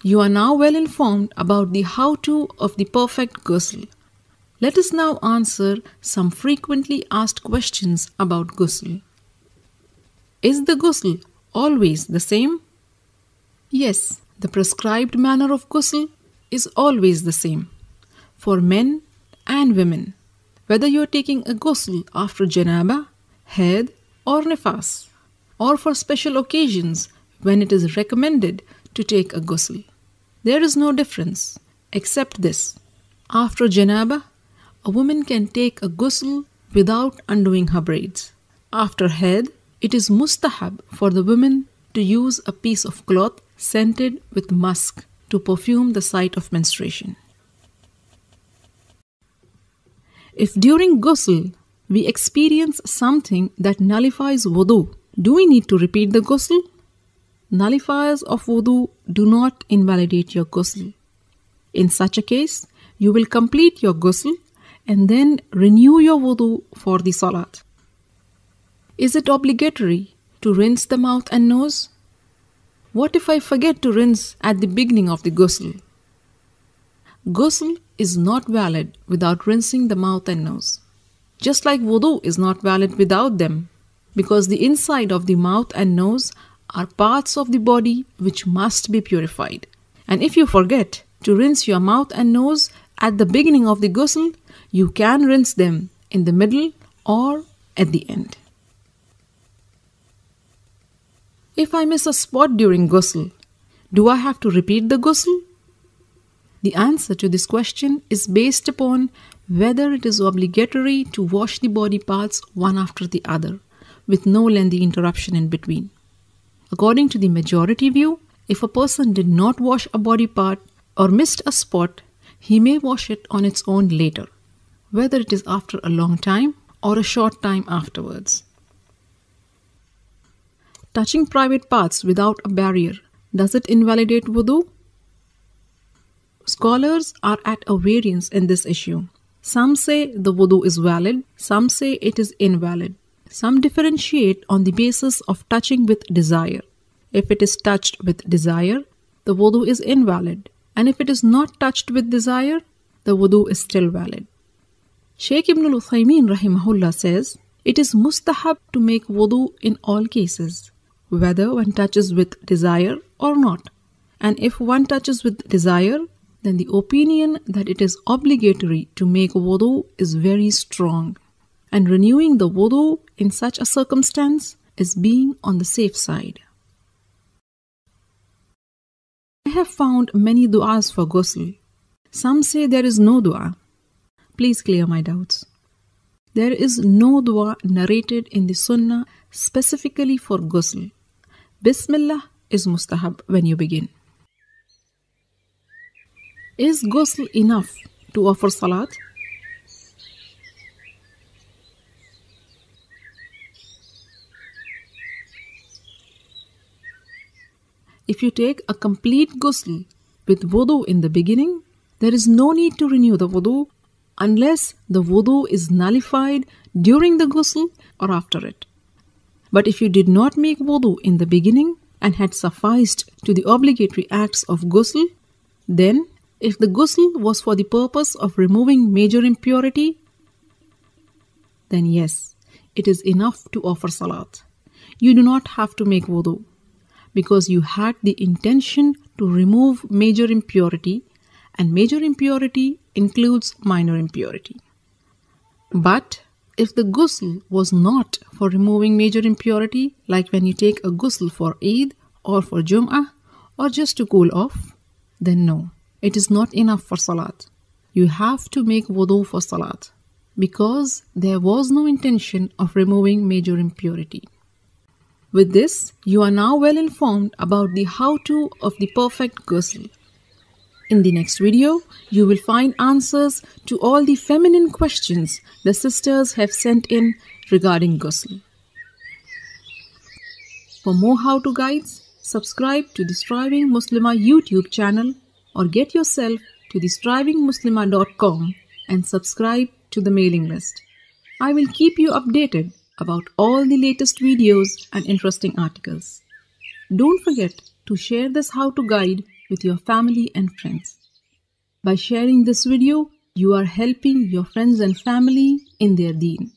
You are now well informed about the how-to of the perfect ghusl. Let us now answer some frequently asked questions about ghusl. Is the ghusl always the same? Yes, the prescribed manner of ghusl is always the same for men and women, whether you are taking a ghusl after janaba, haid or nifas, or for special occasions when it is recommended to take a ghusl. There is no difference except this. After janaba, a woman can take a ghusl without undoing her braids. After haid, it is mustahab for the woman to use a piece of cloth scented with musk to perfume the site of menstruation. If during ghusl we experience something that nullifies wudu, do we need to repeat the ghusl? Nullifiers of wudu do not invalidate your ghusl. In such a case, you will complete your ghusl and then renew your wudu for the salat. Is it obligatory to rinse the mouth and nose? What if I forget to rinse at the beginning of the ghusl? Ghusl is not valid without rinsing the mouth and nose. Just like wudu is not valid without them, because the inside of the mouth and nose are parts of the body which must be purified. And if you forget to rinse your mouth and nose at the beginning of the ghusl, you can rinse them in the middle or at the end. If I miss a spot during ghusl, do I have to repeat the ghusl? The answer to this question is based upon whether it is obligatory to wash the body parts one after the other, with no lengthy interruption in between. According to the majority view, if a person did not wash a body part or missed a spot, he may wash it on its own later, whether it is after a long time or a short time afterwards. Touching private parts without a barrier, does it invalidate wudu? Scholars are at a variance in this issue. Some say the wudu is valid, some say it is invalid. Some differentiate on the basis of touching with desire. If it is touched with desire, the wudu is invalid. And if it is not touched with desire, the wudu is still valid. Shaykh Ibn al-Uthaymeen rahimahullah says, it is mustahab to make wudu in all cases, whether one touches with desire or not. And if one touches with desire, then the opinion that it is obligatory to make wudu is very strong. And renewing the wudu in such a circumstance is being on the safe side. I have found many du'as for ghusl. Some say there is no du'a. Please clear my doubts. There is no du'a narrated in the sunnah specifically for ghusl. Bismillah is mustahab when you begin. Is ghusl enough to offer salat? If you take a complete ghusl with wudu in the beginning, there is no need to renew the wudu unless the wudu is nullified during the ghusl or after it. But if you did not make wudu in the beginning and had sufficed to the obligatory acts of ghusl, then if the ghusl was for the purpose of removing major impurity, then yes, it is enough to offer salat. You do not have to make wudu, because you had the intention to remove major impurity, and major impurity includes minor impurity. But if the ghusl was not for removing major impurity, like when you take a ghusl for Eid or for Jum'ah or just to cool off, then no, it is not enough for salat. You have to make wudu for salat, because there was no intention of removing major impurity. With this, you are now well informed about the how-to of the perfect ghusl. In the next video, you will find answers to all the feminine questions the sisters have sent in regarding ghusl. For more how-to guides, subscribe to the Striving Muslimah YouTube channel or get yourself to the strivingmuslimah.com and subscribe to the mailing list. I will keep you updated about all the latest videos and interesting articles. Don't forget to share this how-to guide with your family and friends. By sharing this video, you are helping your friends and family in their deen.